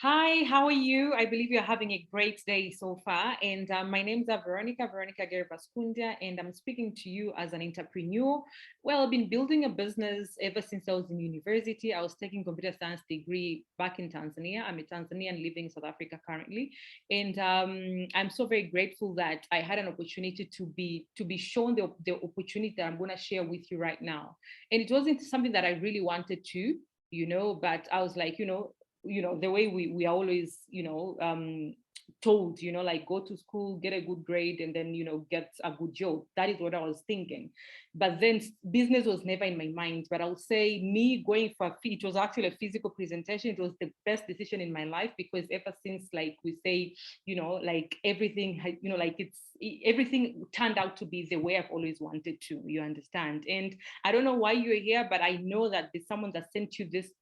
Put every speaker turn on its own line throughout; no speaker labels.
Hi, how are you? I believe you're having a great day so far. And my name's Veronica Gervaskundia, and I'm speaking to you as an entrepreneur. Well, I've been building a business ever since I was in university. I was taking computer science degree back in Tanzania. I'm a Tanzanian living in South Africa currently, and I'm so very grateful that I had an opportunity to be shown the opportunity that I'm going to share with you right now. And it wasn't something that I really wanted to, but I was like, the way we are always told, like go to school, get a good grade, and then get a good job. That is what I was thinking. But then business was never in my mind. But I would say me going for it was actually a physical presentation. It was the best decision in my life, because ever since, like we say, like everything like everything turned out to be the way I've always wanted to, you understand. And I don't know why you're here, but I know that there's someone that sent you this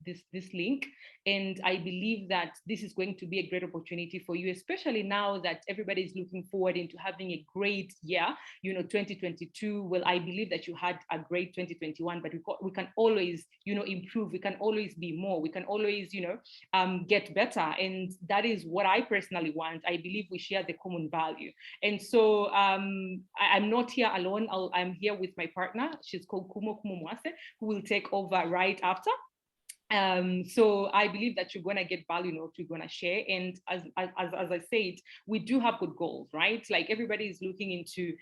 link, and I believe that this is going to be a great opportunity for you, especially now that everybody is looking forward into having a great year, 2022. Well, I believe that you had a great 2021, but we can always, improve. We can always be more. We can always, get better. And that is what I personally want. I believe we share the common value. And so I'm not here alone. I'm here with my partner. She's called Khumo Mwase, who will take over right after. So I believe that you're going to get value in what we're going to share. And as I said, we do have good goals, right? Like everybody is looking into,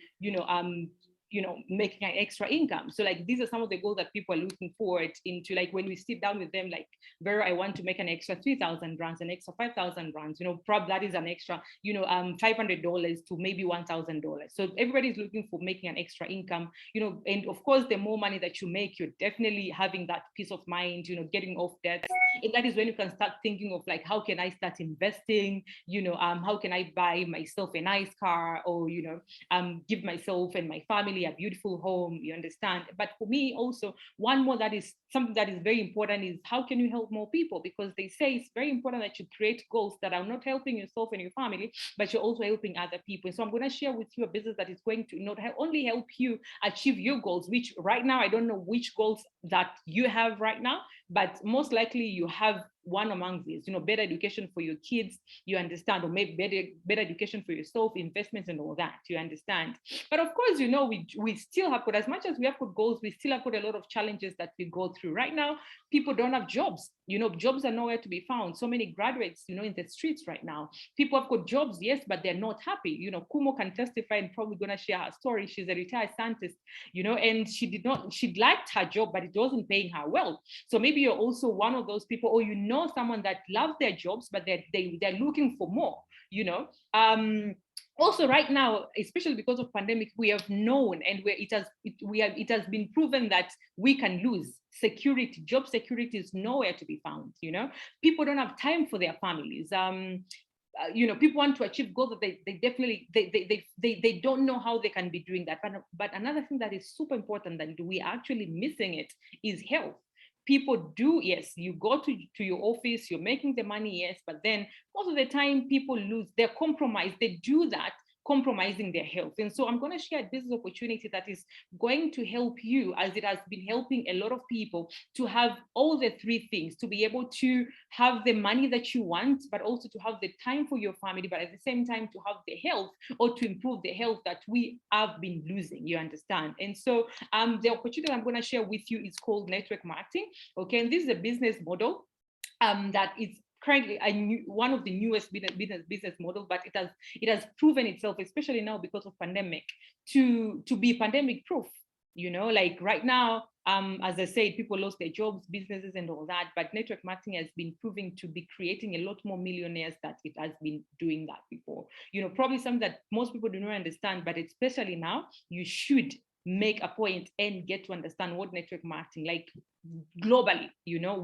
making an extra income. So like these are some of the goals that people are looking forward into. Like when we sit down with them, like, Vera, I want to make an extra 3,000 rands, an extra 5,000 rands, probably that is an extra, $500 to maybe $1,000. So everybody's looking for making an extra income, and of course, the more money that you make, you're definitely having that peace of mind, getting off debts. And that is when you can start thinking of like, how can I start investing? How can I buy myself a nice car, or, give myself and my family a beautiful home, you understand? But for me also, one more that is something that is very important is how can you help more people? Because they say it's very important that you create goals that are not helping yourself and your family, but you're also helping other people. So I'm going to share with you a business that is going to not only help you achieve your goals, which right now I don't know which goals that you have right now, but most likely you have one among these, better education for your kids, you understand, or maybe better education for yourself, investments and all that, you understand. But of course, we still have got, as much as we have got goals, we still have got a lot of challenges that we go through right now. People don't have jobs, jobs are nowhere to be found. So many graduates, in the streets right now. People have got jobs, yes, but they're not happy. Khumo can testify and probably gonna share her story. She's a retired scientist, and she liked her job, but it wasn't paying her well. So maybe you're also one of those people, or someone that loves their jobs, but they're looking for more, also right now, especially because of pandemic, we have known, and where it has been proven that we can lose security. Job security is nowhere to be found. People don't have time for their families. People want to achieve goals that they definitely they don't know how they can be doing that. But another thing that is super important that we are actually missing it is health. People do, yes, you go to your office, you're making the money, yes, but then most of the time people lose, they're compromised, they do that compromising their health. And so I'm going to share a business opportunity that is going to help you, as it has been helping a lot of people, to have all the three things, to be able to have the money that you want, but also to have the time for your family, but at the same time to have the health, or to improve the health that we have been losing, you understand. And so the opportunity I'm going to share with you is called network marketing. Okay, and this is a business model that is currently one of the newest business models, but it has proven itself, especially now because of pandemic, to be pandemic proof. Like right now, as I said, people lost their jobs, businesses, and all that. But network marketing has been proving to be creating a lot more millionaires that it has been doing that before. Probably something that most people do not understand, but especially now, you should make a point and get to understand what network marketing, like globally,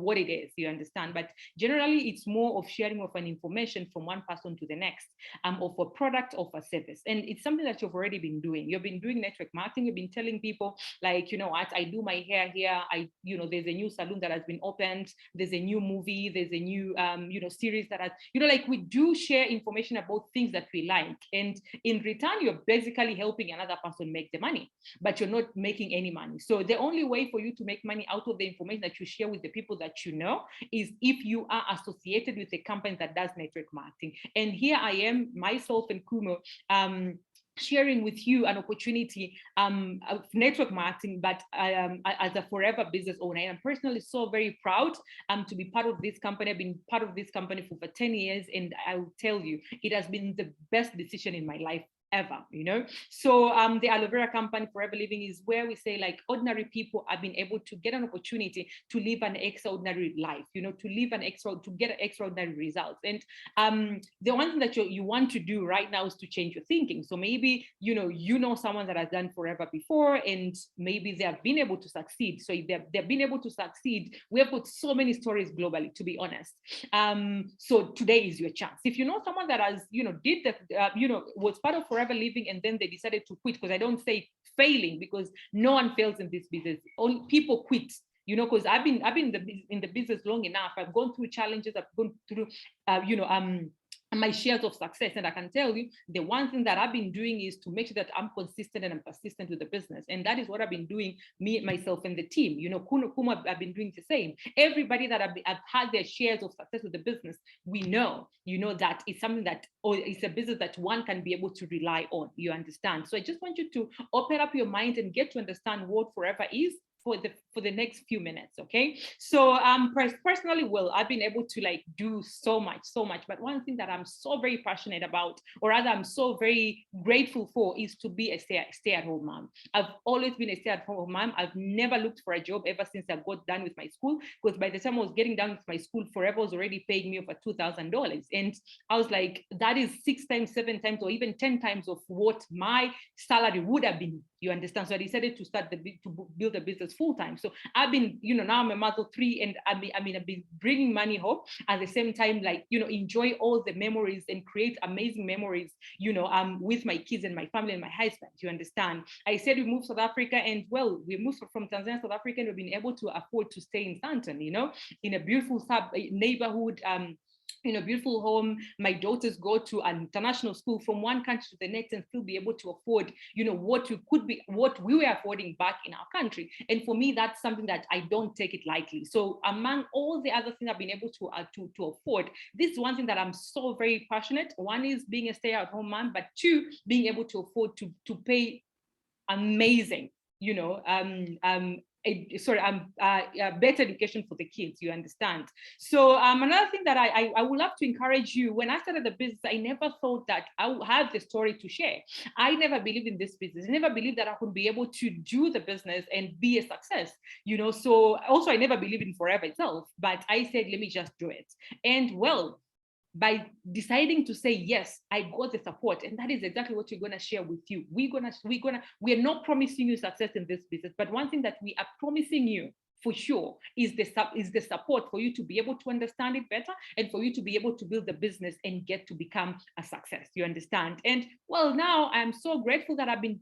what it is, you understand. But generally, it's more of sharing of an information from one person to the next, of a product, of a service. And it's something that you've already been doing. You've been doing network marketing. You've been telling people, like, what, I do my hair here. There's a new salon that has been opened. There's a new movie. There's a new, series that has, like, we do share information about things that we like. And in return, you're basically helping another person make the money, but you're not making any money. So the only way for you to make money out of the information that you share with the people that you know is if you are associated with a company that does network marketing. And here I am, myself and Khumo, sharing with you an opportunity of network marketing, but as a forever business owner. And I'm personally so very proud to be part of this company. I've been part of this company for over 10 years, and I will tell you, it has been the best decision in my life ever, you know. So the aloe vera company Forever Living is where we say, like, ordinary people have been able to get an opportunity to live an extraordinary life, you know, to live to get extraordinary results. And the one thing that you want to do right now is to change your thinking. So maybe you know someone that has done Forever before, and maybe they have been able to succeed. So if they've been able to succeed, we have got so many stories globally, to be honest. So today is your chance. If you know someone that has did that, was part of Forever Living, and then they decided to quit, because I don't say failing, because no one fails in this business. Only people quit, because I've been in the business long enough. I've gone through challenges. I've gone through my shares of success, and I can tell you the one thing that I've been doing is to make sure that I'm consistent and I'm persistent with the business. And that is what I've been doing, me, myself, and the team. Khumo, I've been doing the same. Everybody that I've had their shares of success with the business, we know that it's something that, or it's a business that one can be able to rely on. You understand? So I just want you to open up your mind and get to understand what Forever is for the next few minutes. Okay, so personally, well, I've been able to do so much, but one thing that I'm so very passionate about, or rather I'm so very grateful for, is to be a stay-at-home mom. I've always been a stay-at-home mom. I've never looked for a job ever since I got done with my school, because by the time I was getting done with my school, Forever was already paying me over $2,000, and I was like, that is 6 times, 7 times, or even 10 times of what my salary would have been. You understand? So I decided to build a business full time. So I've been, now I'm a mother of 3, and I've been bringing money home at the same time, enjoy all the memories and create amazing memories, with my kids and my family and my husband. You understand? I said we moved to South Africa, and well, we moved from Tanzania to South Africa, and we've been able to afford to stay in Sandton, in a beautiful neighborhood. Beautiful home. My daughters go to an international school from one country to the next, and still be able to afford, what we were affording back in our country. And for me, that's something that I don't take it lightly. So among all the other things I've been able to afford, this is one thing that I'm so very passionate. One is being a stay-at-home mom, but 2, being able to afford to pay amazing, better education for the kids. You understand? So another thing that I would love to encourage you, when I started the business, I never thought that I would have the story to share. I never believed in this business. I never believed that I could be able to do the business and be a success, so also I never believed in Forever itself, but I said, let me just do it. And well, by deciding to say yes, I got the support, and that is exactly what we're going to share with you. We are not promising you success in this business, but one thing that we are promising you for sure is the support for you to be able to understand it better, and for you to be able to build the business and get to become a success. You understand? And well, now I'm so grateful that I've been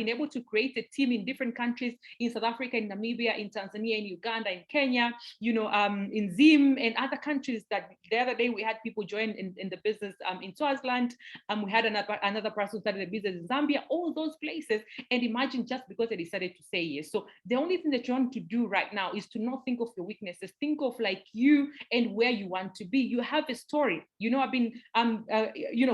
able to create a team in different countries, in South Africa, in Namibia, in Tanzania, in Uganda, in Kenya, in Zim, and other countries. That the other day we had people join in the business in Swaziland. We had another person started a business in Zambia, all those places. And imagine, just because they decided to say yes. So the only thing that you want to do right now is to not think of your weaknesses. Think of you and where you want to be. You have a story. I've been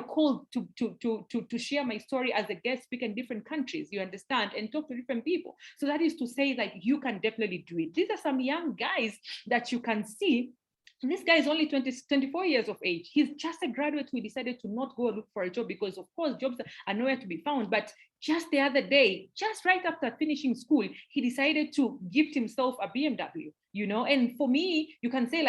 called to share my story as a guest speaker in different countries. You understand? And talk to different people. So that is to say that you can definitely do it. These are some young guys that you can see. This guy is only 24 years of age. He's just a graduate who decided to not go look for a job, because of course jobs are nowhere to be found. But just the other day, just right after finishing school, he decided to gift himself a BMW, and for me, you can say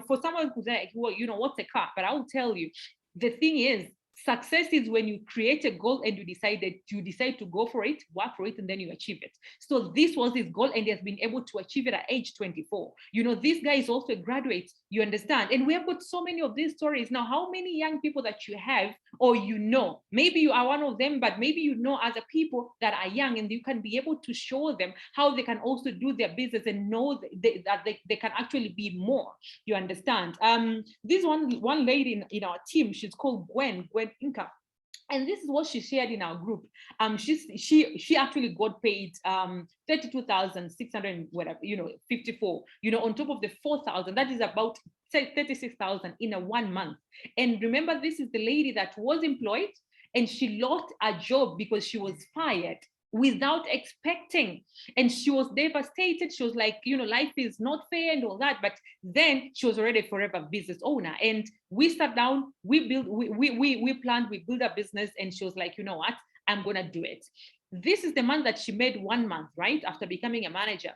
for someone who's like, well, what's a car? But I'll tell you, the thing is, success is when you create a goal and you decide to go for it, work for it, and then you achieve it. So this was his goal, and he has been able to achieve it at age 24. This guy is also a graduate. You understand? And we have got so many of these stories. Now, how many young people that you have, or maybe you are one of them, but maybe other people that are young, and you can be able to show them how they can also do their business and know that they can actually be more. You understand? This one lady in our team, she's called Gwen Inca. And this is what she shared in our group. She actually got paid 32,600 whatever, 54, on top of the 4,000. That is about, say, 36,000 in a 1 month. And remember, this is the lady that was employed and she lost a job because she was fired without expecting, and she was devastated. She was like, life is not fair and all that. But then she was already a forever business owner, and we sat down, we built, we planned, we built a business, and she was like, you know what, I'm gonna do it. This is the month that she made 1 month, right, after becoming a manager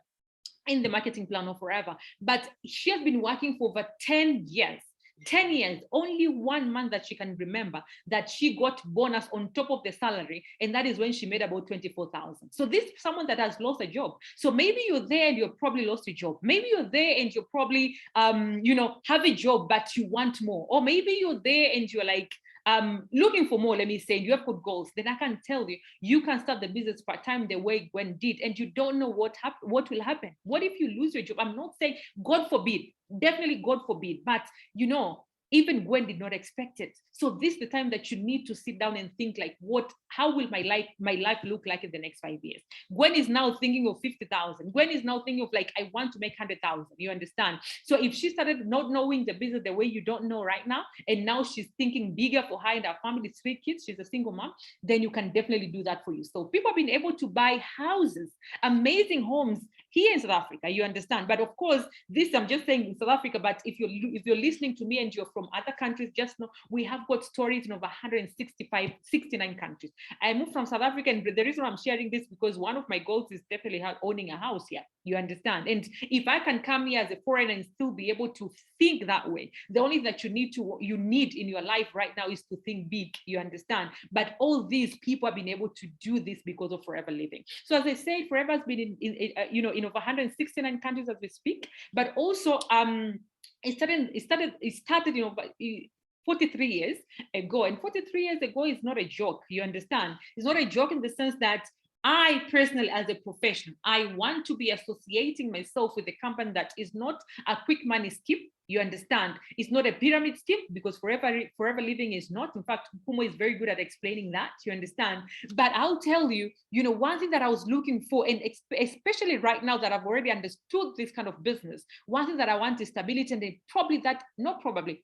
in the marketing plan of Forever. But she has been working for over 10 years. 10 years, only 1 month that she can remember that she got bonus on top of the salary, and that is when she made about 24,000. So this is someone that has lost a job. So maybe you're there and you're probably lost a job. Maybe you're there and you're probably have a job but you want more, or maybe you're there and you're like looking for more, let me say, you have good goals. Then I can tell you, you can start the business part-time the way Gwen did, and you don't know what will happen. What if you lose your job? I'm not saying, God forbid, definitely God forbid, but even Gwen did not expect it. So this is the time that you need to sit down and think like, how will my life look like in the next 5 years? Gwen is now thinking of 50,000. Gwen is now thinking of like, I want to make 100,000. You understand? So if she started not knowing the business the way you don't know right now, and now she's thinking bigger for her and her family, 3 kids, she's a single mom, then you can definitely do that for you. So people have been able to buy houses, amazing homes here in South Africa, you understand? But of course, this I'm just saying in South Africa, but if you're listening to me and you're from other countries, just know we have got stories in over 69 countries. I moved from South Africa, and the reason I'm sharing this because one of my goals is definitely owning a house here, you understand? And if I can come here as a foreigner and still be able to think that way, the only thing that you need in your life right now is to think big, you understand? But all these people have been able to do this because of Forever Living. So as I said, Forever has been in over 169 countries as we speak, but also it started 43 years ago, and 43 years ago is not a joke, you understand? It's not a joke in the sense that I personally, as a professional, I want to be associating myself with a company that is not a quick money scheme. You understand? It's not a pyramid scheme, because Forever Living is not. In fact, Khumo is very good at explaining that. You understand? But I'll tell you, one thing that I was looking for, and especially right now that I've already understood this kind of business, one thing that I want is stability, and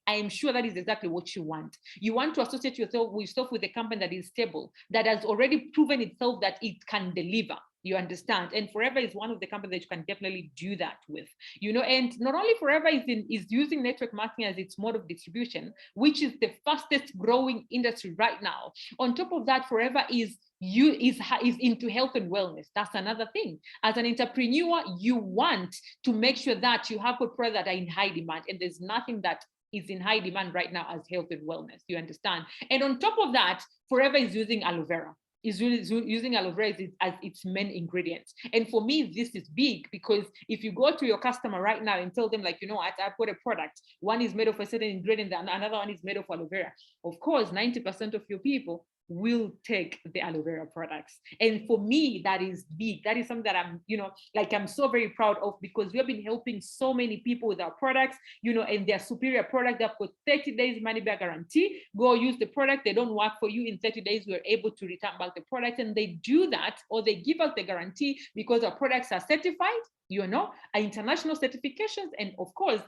I am sure that is exactly what you want. You want to associate yourself with a company that is stable, that has already proven itself that it can deliver. You understand? And Forever is one of the companies that you can definitely do that with. And not only Forever is using network marketing as its mode of distribution, which is the fastest growing industry right now. On top of that, Forever is into health and wellness. That's another thing. As an entrepreneur, you want to make sure that you have a product that are in high demand, and there's nothing that is in high demand right now as health and wellness. You understand? And on top of that, Forever is using aloe vera. Is using aloe vera as its main ingredient. And for me, this is big, because if you go to your customer right now and tell them, like, I've got a product, one is made of a certain ingredient and another one is made of aloe vera, of course 90% of your people will take the aloe vera products. And for me, that is big. That is something that I'm so very proud of, because we have been helping so many people with our products, and their superior product. They've got 30 days money back guarantee. Go use the product. They don't work for you. In 30 days, we're able to return back the product. And they do that, or they give us the guarantee, because our products are certified, are international certifications, and of course,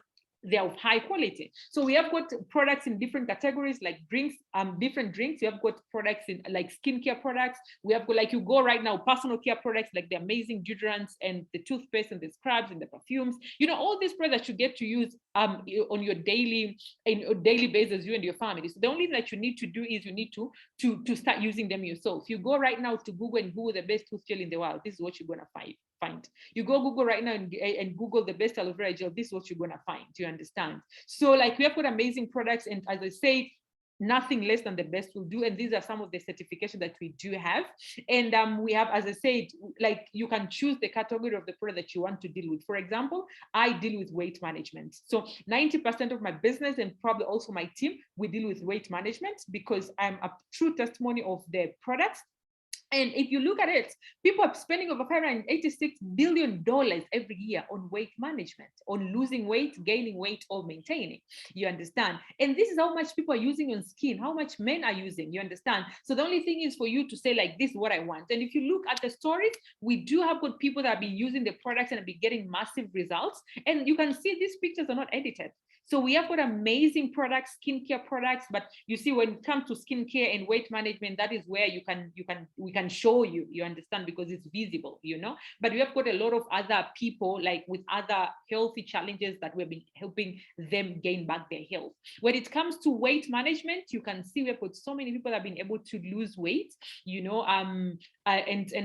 they're of high quality. So we have got products in different categories, like drinks, different drinks. We have got products in like skincare products. We have got, like, you go right now, personal care products, like the amazing deodorants and the toothpaste and the scrubs and the perfumes. All these products that you get to use on your daily basis, you and your family. So the only thing that you need to do is you need to start using them yourself. If you go right now to Google and Google the best tooth gel in the world, this is what you're gonna find. You go Google right now and Google the best aloe vera gel, this is what you're gonna find. Do you understand? So, like, we have got amazing products, and as I say, nothing less than the best will do. And these are some of the certifications that we do have. And we have, as I said, like, you can choose the category of the product that you want to deal with. For example, I deal with weight management. So 90% of my business, and probably also my team, we deal with weight management, because I'm a true testimony of the products And if you look at it, people are spending over $586 billion every year on weight management, on losing weight, gaining weight, or maintaining. You understand? And this is how much people are using on skin, how much men are using. You understand? So the only thing is for you to say, like, this is what I want. And if you look at the stories, we do have good people that have been using the products and have been getting massive results. And you can see these pictures are not edited. So we have got amazing products, skincare products, but you see, when it comes to skincare and weight management, that is where we can show you, you understand, because it's visible, you know. But we have got a lot of other people, like with other healthy challenges, that we've been helping them gain back their health. When it comes to weight management, you can see we've got so many people that have been able to lose weight, you know, and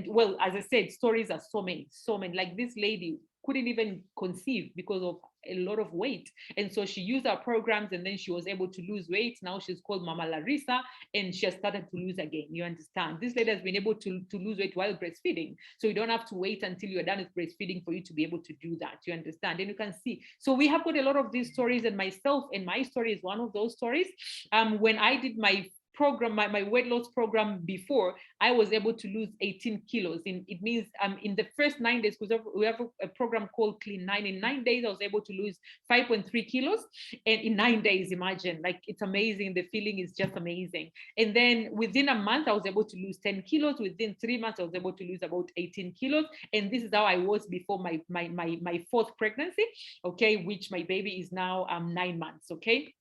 well, as I said, stories are so many. Like this lady couldn't even conceive because of a lot of weight. And so she used our programs, and then she was able to lose weight. Now she's called Mama Larissa, and she has started to lose again. You understand? This lady has been able to lose weight while breastfeeding. So you don't have to wait until you're done with breastfeeding for you to be able to do that. You understand? And you can see. So we have got a lot of these stories, and myself, and my story is one of those stories. When I did my program, my weight loss program before, I was able to lose 18 kilos. It means in the first 9 days, because we have a program called Clean 9. In 9 days, I was able to lose 5.3 kilos. And in 9 days, imagine, like, it's amazing. The feeling is just amazing. And then within a month, I was able to lose 10 kilos. Within 3 months, I was able to lose about 18 kilos. And this is how I was before my fourth pregnancy, okay, which my baby is now 9 months, okay.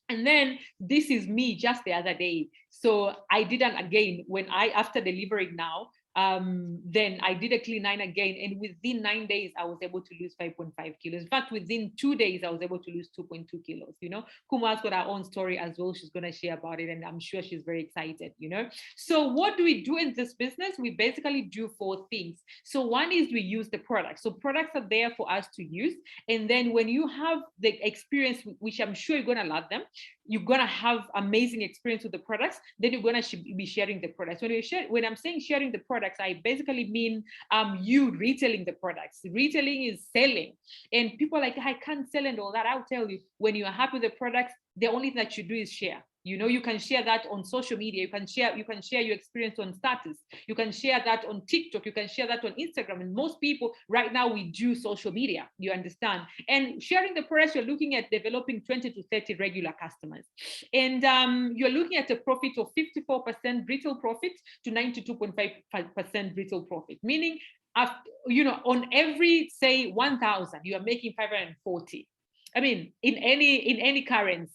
And then this is me just the other day. So I did it again when after delivering now, then I did a Clean 9 again. And within 9 days, I was able to lose 5.5 kilos. In fact, within 2 days, I was able to lose 2.2 kilos. You know, Khumo has got her own story as well. She's going to share about it. And I'm sure she's very excited, you know. So what do we do in this business? We basically do 4 things. So one is we use the products. So products are there for us to use. And then when you have the experience, which I'm sure you're going to love them, you're going to have amazing experience with the products, then you're going to be sharing the products. When I'm saying sharing the products, I basically mean you retailing the products. Retailing is selling. And people are like, I can't sell and all that. I'll tell you, when you're happy with the products, the only thing that you do is share. You know, you can share that on social media. You can share your experience on status. You can share that on TikTok. You can share that on Instagram. And most people right now, we do social media. You understand? And sharing the products, you're looking at developing 20 to 30 regular customers. And you're looking at a profit of 54% retail profit to 92.5% retail profit, meaning, after, you know, on every, say, 1,000, you are making 540. I mean, in any currency,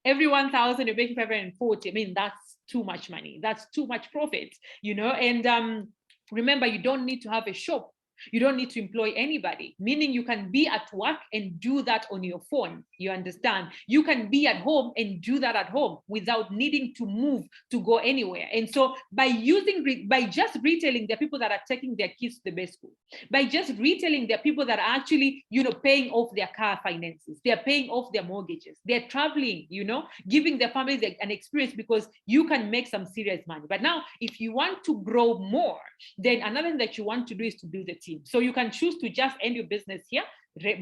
every 1,000 you're making 540. I mean, that's too much money. That's too much profit, you know. And remember, you don't need to have a shop. You don't need to employ anybody, meaning you can be at work and do that on your phone. You understand? You can be at home and do that at home without needing to move to go anywhere. And so by just retailing, there are people that are taking their kids to the best school. By just retailing, there are people that are actually, you know, paying off their car finances. They're paying off their mortgages. They're traveling, you know, giving their families an experience, because you can make some serious money. But now, if you want to grow more, then another thing that you want to do is to build a team. So you can choose to just end your business here,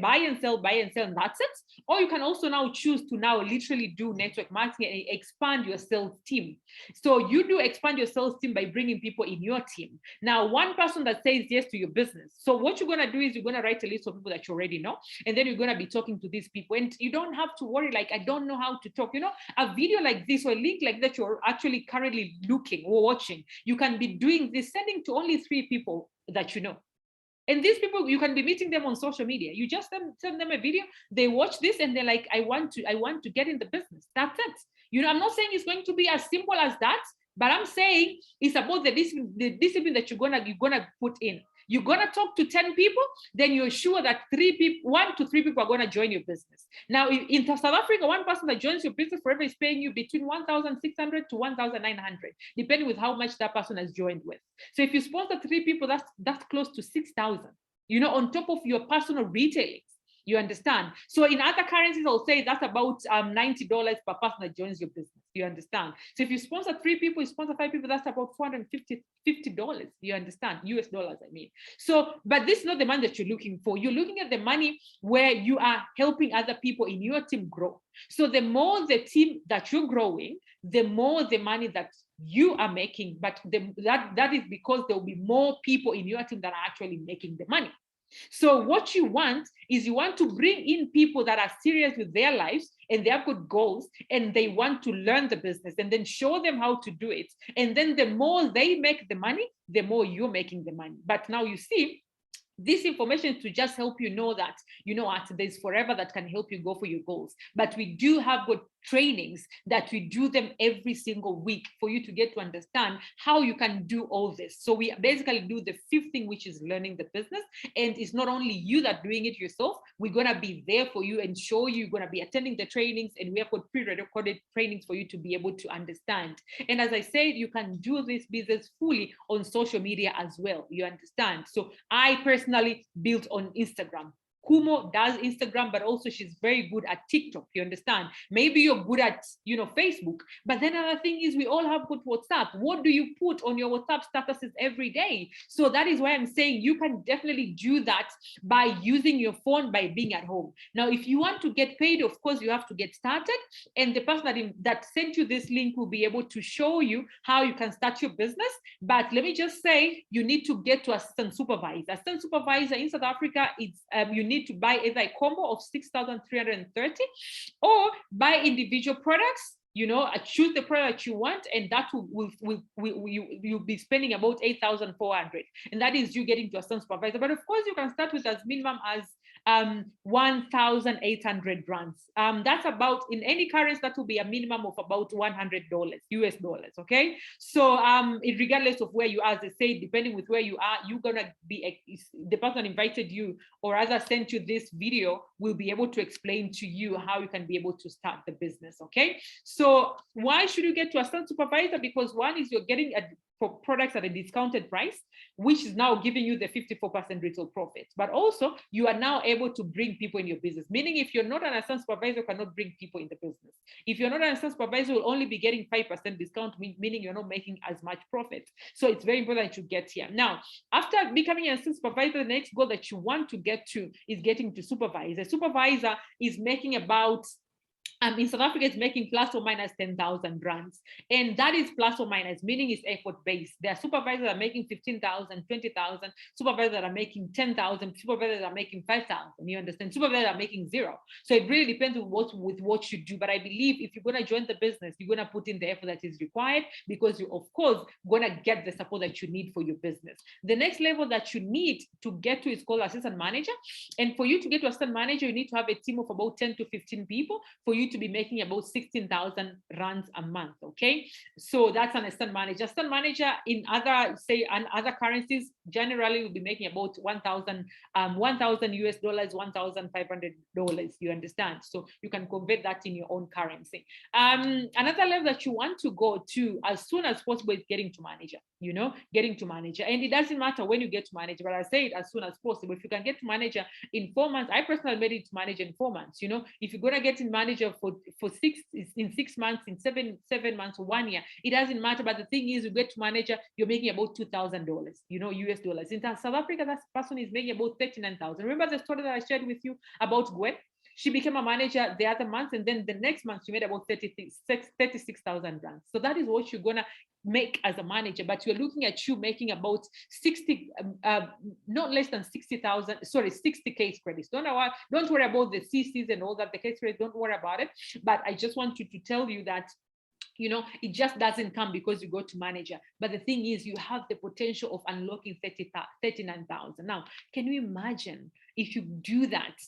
buy and sell, and that's it. Or you can also now choose to now literally do network marketing and expand your sales team. So you do expand your sales team by bringing people in your team. Now, one person that says yes to your business. So what you're going to do is you're going to write a list of people that you already know, and then you're going to be talking to these people. And you don't have to worry, like, I don't know how to talk. You know, a video like this or a link like that you're actually currently looking or watching, you can be doing this, sending to only 3 people that you know. And these people, you can be meeting them on social media. You just send them a video, they watch this, and they're like, I want to get in the business. That's it. You know, I'm not saying it's going to be as simple as that, but I'm saying it's about the discipline that you're gonna put in. You're gonna talk to 10 people, then you're sure that 1 to 3 people are gonna join your business. Now, in South Africa, one person that joins your business forever is paying you between 1,600 to 1,900, depending with how much that person has joined with. So if you sponsor 3 people, that's close to 6,000. You know, on top of your personal retailing. You understand? So in other currencies, I'll say that's about $90 per person that joins your business. You understand? So if you sponsor 3 people, you sponsor 5 people, that's about $450. You understand? US dollars, I mean. So, but this is not the money that you're looking for. You're looking at the money where you are helping other people in your team grow. So the more the team that you're growing, the more the money that you are making, but that is because there will be more people in your team that are actually making the money. So what you want is you want to bring in people that are serious with their lives and they have good goals and they want to learn the business, and then show them how to do it. And then the more they make the money, the more you're making the money. But now you see, this information to just help you know that, you know what, there's forever that can help you go for your goals. But we do have good trainings that we do them every single week for you to get to understand how you can do all this. So we basically do the 5th thing, which is learning the business. And it's not only you that doing it yourself, we're going to be there for you and show you. You're going to be attending the trainings, and we have got pre-recorded trainings for you to be able to understand. And as I said, you can do this business fully on social media as well. You understand? So I personally built on Instagram. Khumo does Instagram, but also she's very good at TikTok. You understand? Maybe you're good at, Facebook. But then another thing is we all have good WhatsApp. What do you put on your WhatsApp statuses every day? So that is why I'm saying you can definitely do that by using your phone, by being at home. Now, if you want to get paid, of course, you have to get started. And the person that sent you this link will be able to show you how you can start your business. But let me just say, you need to get to assistant supervisor. Assistant supervisor in South Africa, it's you need to buy either a combo of 6,330 or buy individual products. Choose the product you want, and that you'll be spending about 8,400, and that is you getting to a assistant supervisor. But of course, you can start with as minimum as 1,800 rands. That's about, in any currency, that will be a minimum of about $100 US dollars. Okay, so regardless of where you are, as I say, depending with where you are, you're gonna be the person that invited you or rather sent you this video will be able to explain to you how you can be able to start the business. Okay, so why should you get to a assistant supervisor? Because one is you're getting for products at a discounted price, which is now giving you the 54% retail profit. But also, you are now able to bring people in your business. Meaning, if you're not an assistant supervisor, you cannot bring people in the business. If you're not an assistant supervisor, you'll only be getting 5% discount, meaning you're not making as much profit. So it's very important that you get here. Now, after becoming an assistant supervisor, the next goal that you want to get to is getting to supervisor. Supervisor is making about in South Africa, it's making plus or minus 10,000 rands. And that is plus or minus, meaning it's effort-based. There are supervisors that are making 15,000, 20,000, supervisors that are making 10,000, supervisors that are making 5,000. You understand? Supervisors that are making 0. So it really depends on what you do. But I believe if you're going to join the business, you're going to put in the effort that is required, because you, of course, going to get the support that you need for your business. The next level that you need to get to is called assistant manager. And for you to get to assistant manager, you need to have a team of about 10 to 15 people for you to be making about 16,000 rands a month. Okay, so that's an assistant manager. Assistant manager in other currencies generally will be making about 1,000 US dollars, $1,500. You understand? So you can convert that in your own currency. Another level that you want to go to as soon as possible is getting to manager. Getting to manager, and it doesn't matter when you get to manager, but I say it as soon as possible. If you can get to manager in 4 months, I personally made it to manager in 4 months. If you're gonna get in manager for 6 months, in seven months, 1 year, it doesn't matter. But the thing is, you get to manager, you're making about $2,000, US dollars. In South Africa, that person is making about 39,000. Remember the story that I shared with you about Gwen? She became a manager the other month, and then the next month she made about 36,000 rands. So that is what you're gonna make as a manager. But you're looking at you making about 60, not less than 60,000. Sorry, 60 case credits. Don't worry about the CCs and all that. The case credits, don't worry about it. But I just want you to tell you that it just doesn't come because you go to manager. But the thing is, you have the potential of unlocking 39,000. Now, can you imagine if you do that?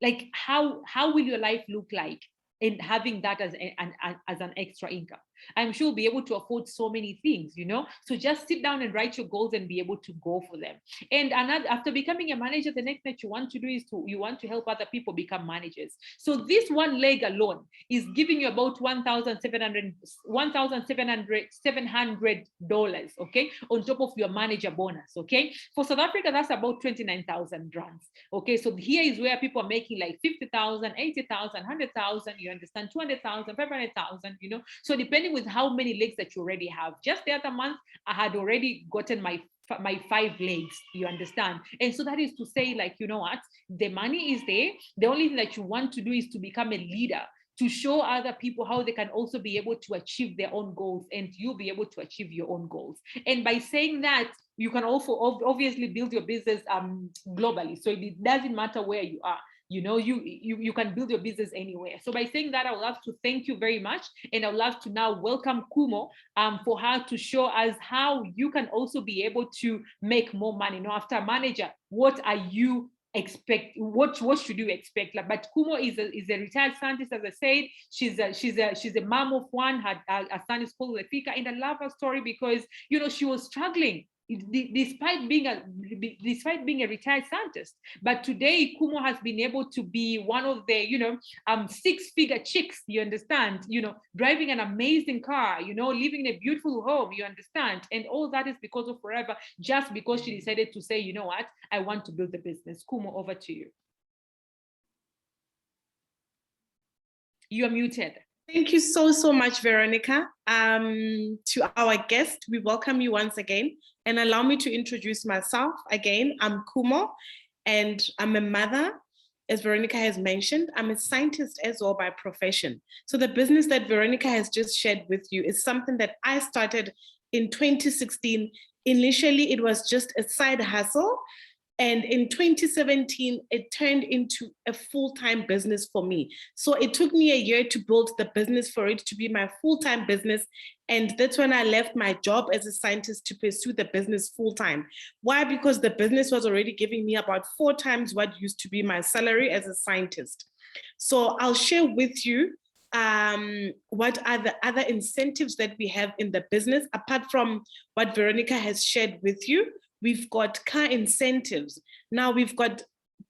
Like, how will your life look like in having that as an extra income? I'm sure you'll be able to afford so many things, you know. So just sit down and write your goals and be able to go for them. And another, after becoming a manager, the next thing you want to do is you want to help other people become managers. So this one leg alone is giving you about $700, okay, on top of your manager bonus, okay. For South Africa, that's about 29,000 rands, okay. So here is where people are making like 50,000, 80,000, 100,000, you understand, 200,000, 500,000, you know. So depending with how many legs that you already have. Just the other month, I had already gotten my 5 legs, you understand. And so that is to say, like, you know what, the money is there. The only thing that you want to do is to become a leader, to show other people how they can also be able to achieve their own goals, and you'll be able to achieve your own goals. And by saying that, you can also obviously build your business globally. So it doesn't matter where you are. You know, you can build your business anywhere. So by saying that, I would love to thank you very much. And I would love to now welcome Khumo for her to show us how you can also be able to make more money. Now, after manager, what are you expect? What should you expect? Like, but Khumo is a retired scientist, as I said. She's a mom of one. Her son is called Lefika, and I love her story because, you know, she was struggling despite being a retired scientist. But today Khumo has been able to be one of the, you know, 6-figure chicks, you understand, you know, driving an amazing car, you know, living in a beautiful home, you understand. And all that is because of Forever, just because she decided to say, you know what, I want to build the business. Khumo, over to you. You are muted.
Thank you so much, Veronica. To our guest, we welcome you once again. And allow me to introduce myself again. I'm Khumo, and I'm a mother. As Veronica has mentioned, I'm a scientist as well by profession. So the business that Veronica has just shared with you is something that I started in 2016. Initially, it was just a side hustle. And in 2017, it turned into a full-time business for me. So it took me a year to build the business for it to be my full-time business. And that's when I left my job as a scientist to pursue the business full-time. Why? Because the business was already giving me about 4 times what used to be my salary as a scientist. So I'll share with you what are the other incentives that we have in the business, apart from what Veronica has shared with you. We've got car incentives. Now we've got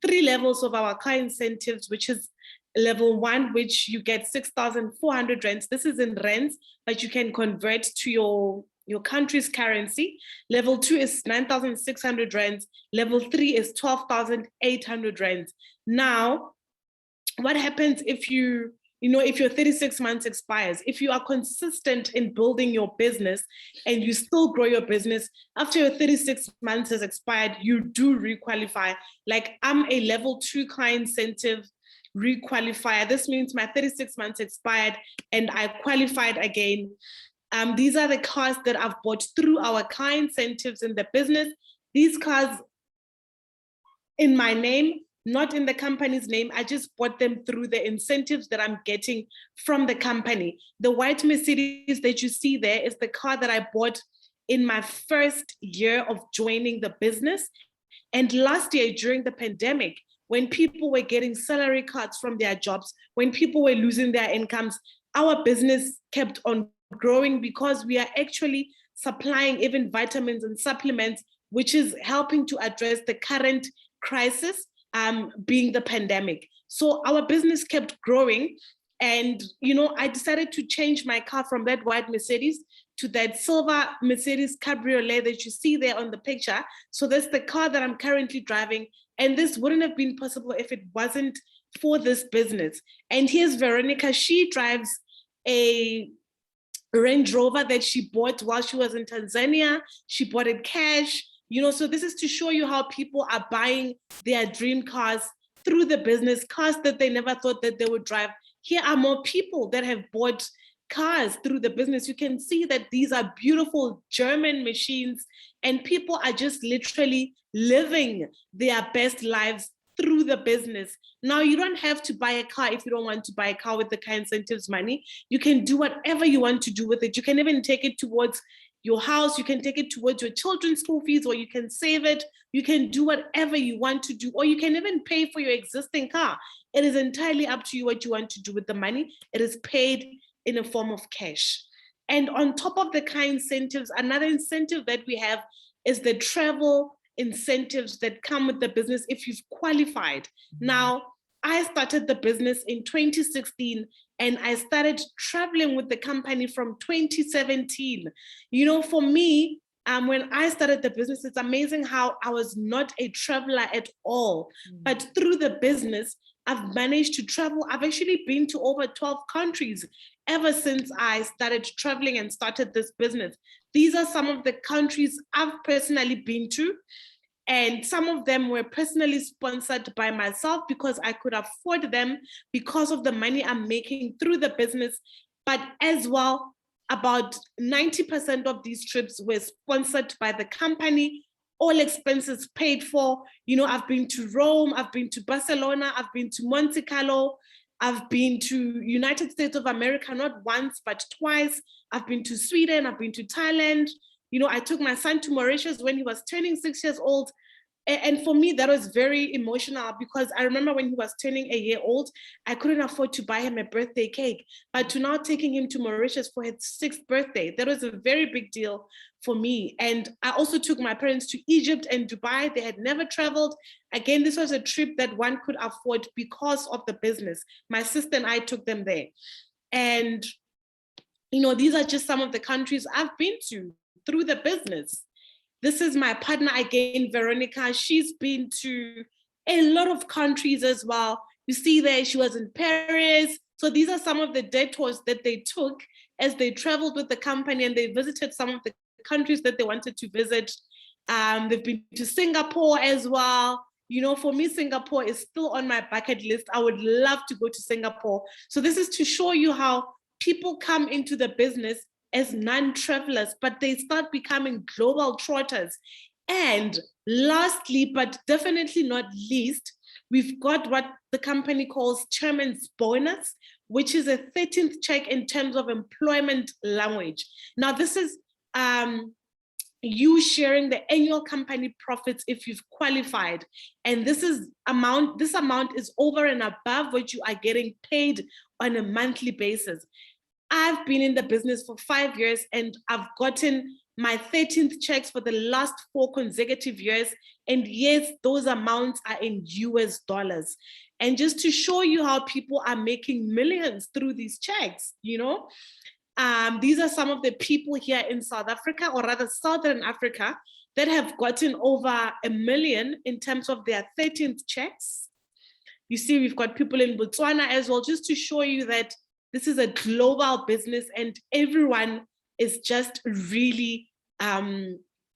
3 levels of our car incentives, which is level 1, which you get 6,400 rands. This is in rands, but you can convert to your country's currency. Level 2 is 9,600 rands. Level 3 is 12,800 rands. Now, what happens if if your 36 months expires, if you are consistent in building your business and you still grow your business, after your 36 months has expired, you do requalify. Like, I'm a level 2 car incentive requalifier. This means my 36 months expired and I qualified again. These are the cars that I've bought through our car incentives in the business. These cars in my name, not in the company's name. I just bought them through the incentives that I'm getting from the company. The white Mercedes that you see there is the car that I bought in my first year of joining the business. And last year during the pandemic, when people were getting salary cuts from their jobs, when people were losing their incomes, our business kept on growing because we are actually supplying even vitamins and supplements, which is helping to address the current crisis, being the pandemic. So our business kept growing. And, I decided to change my car from that white Mercedes to that silver Mercedes Cabriolet that you see there on the picture. So that's the car that I'm currently driving. And this wouldn't have been possible if it wasn't for this business. And here's Veronica. She drives a Range Rover that she bought while she was in Tanzania. She bought it cash. So this is to show you how people are buying their dream cars through the business, cars that they never thought that they would drive. Here are more people that have bought cars through the business. You can see that these are beautiful German machines, and people are just literally living their best lives through the business. Now, you don't have to buy a car if you don't want to buy a car with the car incentives money. You can do whatever you want to do with it. You can even take it towards your house, you can take it towards your children's school fees, or you can save it. You can do whatever you want to do, or you can even pay for your existing car. It is entirely up to you what you want to do with the money. It is paid in a form of cash. And on top of the car incentives, another incentive that we have is the travel incentives that come with the business if you've qualified. Now, I started the business in 2016 and I started traveling with the company from 2017. You know, for me, when I started the business, it's amazing how I was not a traveler at all. But through the business, I've managed to travel. I've actually been to over 12 countries ever since I started traveling and started this business. These are some of the countries I've personally been to. And some of them were personally sponsored by myself because I could afford them because of the money I'm making through the business. But as well, about 90% of these trips were sponsored by the company, all expenses paid for. You know, I've been to Rome, I've been to Barcelona, I've been to Monte Carlo, I've been to United States of America, not once, but twice. I've been to Sweden, I've been to Thailand. You know, I took my son to Mauritius when he was turning 6 years old. And for me, that was very emotional because I remember when he was turning a year old, I couldn't afford to buy him a birthday cake. But to now taking him to Mauritius for his 6th birthday, that was a very big deal for me. And I also took my parents to Egypt and Dubai. They had never traveled. Again, this was a trip that one could afford because of the business. My sister and I took them there. And, you know, these are just some of the countries I've been to through the business. This is my partner again, Veronica. She's been to a lot of countries as well. You see there, she was in Paris. So these are some of the detours that they took as they traveled with the company and they visited some of the countries that they wanted to visit. They've been to Singapore as well. You know, for me, Singapore is still on my bucket list. I would love to go to Singapore. So this is to show you how people come into the business as non-travelers, but they start becoming global trotters. And lastly, but definitely not least, we've got what the company calls Chairman's Bonus, which is a 13th check in terms of employment language. Now, this is you sharing the annual company profits if you've qualified. And this amount is over and above what you are getting paid on a monthly basis. I've been in the business for 5 years and I've gotten my 13th checks for the last 4 consecutive years. And yes, those amounts are in US dollars. And just to show you how people are making millions through these checks, you know, these are some of the people here in South Africa, or rather Southern Africa, that have gotten over $1 million in terms of their 13th checks. You see, we've got people in Botswana as well, just to show you that this is a global business and everyone is just really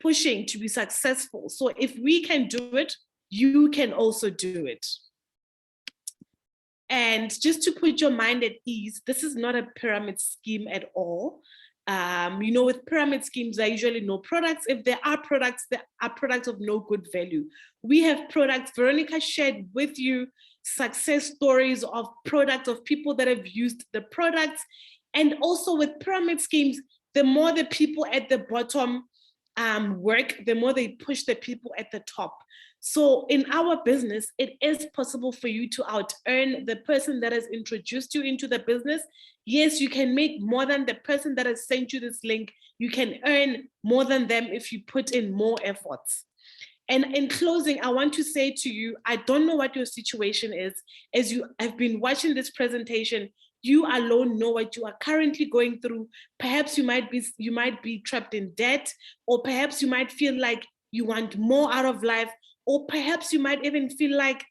pushing to be successful. So if we can do it, you can also do it. And just to put your mind at ease, this is not a pyramid scheme at all. You know, with pyramid schemes, there are usually no products. If there are products of no good value. We have products. Veronica shared with you success stories of products, of people that have used the products. And also with pyramid schemes, the more the people at the bottom work, the more they push the people at the top. So in our business, it is possible for you to out-earn the person that has introduced you into the business. Yes, you can make more than the person that has sent you this link. You can earn more than them if you put in more efforts. And in closing, I want to say to you, I don't know what your situation is. As you have been watching this presentation, you alone know what you are currently going through. Perhaps you might be trapped in debt, or perhaps you might feel like you want more out of life, or perhaps you might even feel like,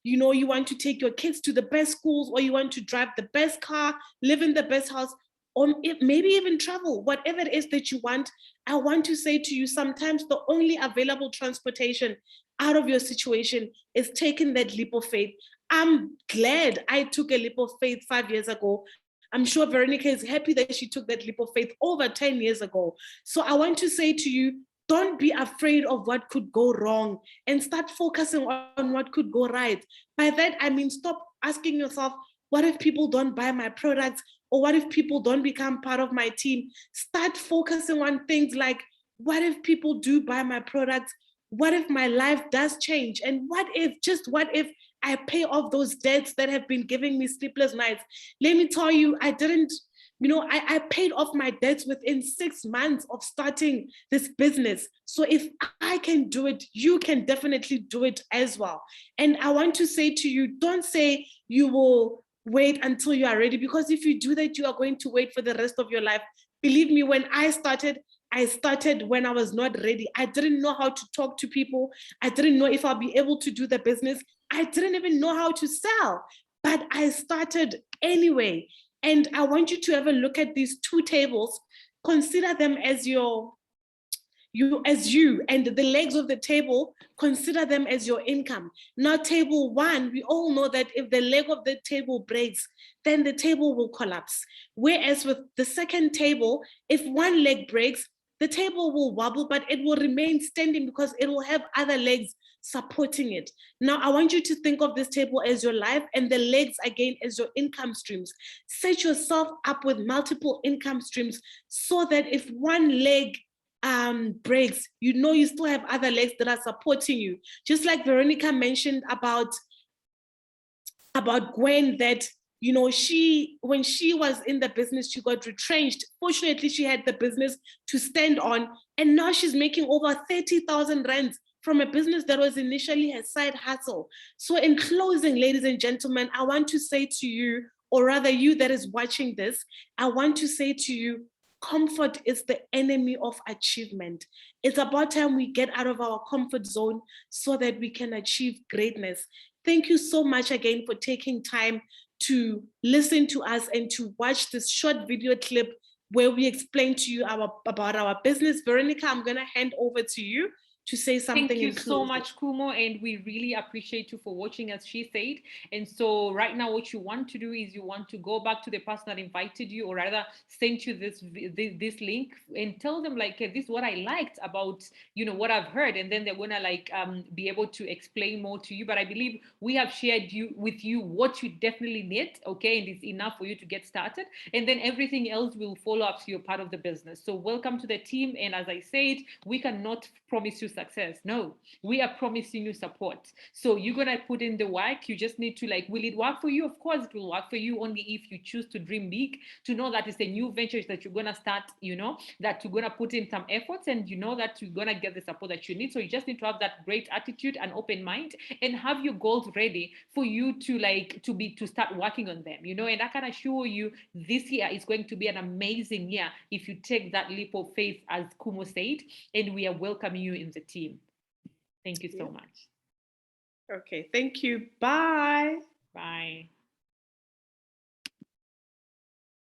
you know, you want to take your kids to the best schools, or you want to drive the best car, live in the best house, or maybe even travel. Whatever it is that you want, I want to say to you, sometimes the only available transportation out of your situation is taking that leap of faith. I'm glad I took a leap of faith 5 years ago. I'm sure Veronica is happy that she took that leap of faith over 10 years ago. So I want to say to you, don't be afraid of what could go wrong and start focusing on what could go right. By that, I mean, stop asking yourself, what if people don't buy my products? Or what if people don't become part of my team? Start focusing on things like, what if people do buy my products? What if my life does change? And what if I pay off those debts that have been giving me sleepless nights? Let me tell you, I didn't I paid off my debts within 6 months of starting this business. So if I can do it, you can definitely do it as well. And I want to say to you, don't say you will wait until you are ready, because if you do that, you are going to wait for the rest of your life. Believe me, when I started when I was not ready. I didn't know how to talk to people. I didn't know if I'll be able to do the business. I didn't even know how to sell, but I started anyway. And I want you to have a look at these 2 tables. Consider them as you, and the legs of the table, consider them as your income. Now, table 1, we all know that if the leg of the table breaks, then the table will collapse. Whereas with the second table, if one leg breaks, the table will wobble, but it will remain standing because it will have other legs supporting it. Now, I want you to think of this table as your life and the legs again as your income streams. Set yourself up with multiple income streams so that if one leg breaks, you still have other legs that are supporting you. Just like Veronica mentioned about Gwen, that when she was in the business, she got retrenched. Fortunately, she had the business to stand on, and now she's making over 30,000 rands from a business that was initially her side hustle. So in closing, ladies and gentlemen, I want to say to you, or rather you that is watching this, I want to say to you, comfort is the enemy of achievement. It's about time we get out of our comfort zone so that we can achieve greatness. Thank you so much again for taking time to listen to us and to watch this short video clip where we explain to you about our business. Veronica, I'm going to hand over to you to say something.
Thank you so much, Khumo, and we really appreciate you for watching, as she said. And so right now, what you want to do is you want to go back to the person that invited you, or rather sent you this link, and tell them like, this is what I liked about what I've heard, and then they're gonna be able to explain more to you. But I believe we have shared with you what you definitely need, okay, and it's enough for you to get started, and then everything else will follow up, so you're part of the business. So welcome to the team, and as I said, we cannot promise you success. No, we are promising you support. So you're gonna put in the work. You just need to will it work for you? Of course it will work for you, only if you choose to dream big, to know that it's a new venture that you're gonna start, that you're gonna put in some efforts, and that you're gonna get the support that you need. So you just need to have that great attitude and open mind, and have your goals ready for you to start working on them, and I can assure you this year is going to be an amazing year if you take that leap of faith, as Khumo said, and we are welcoming you in the team. Thank you so much.
Okay, thank you. Bye.
Bye.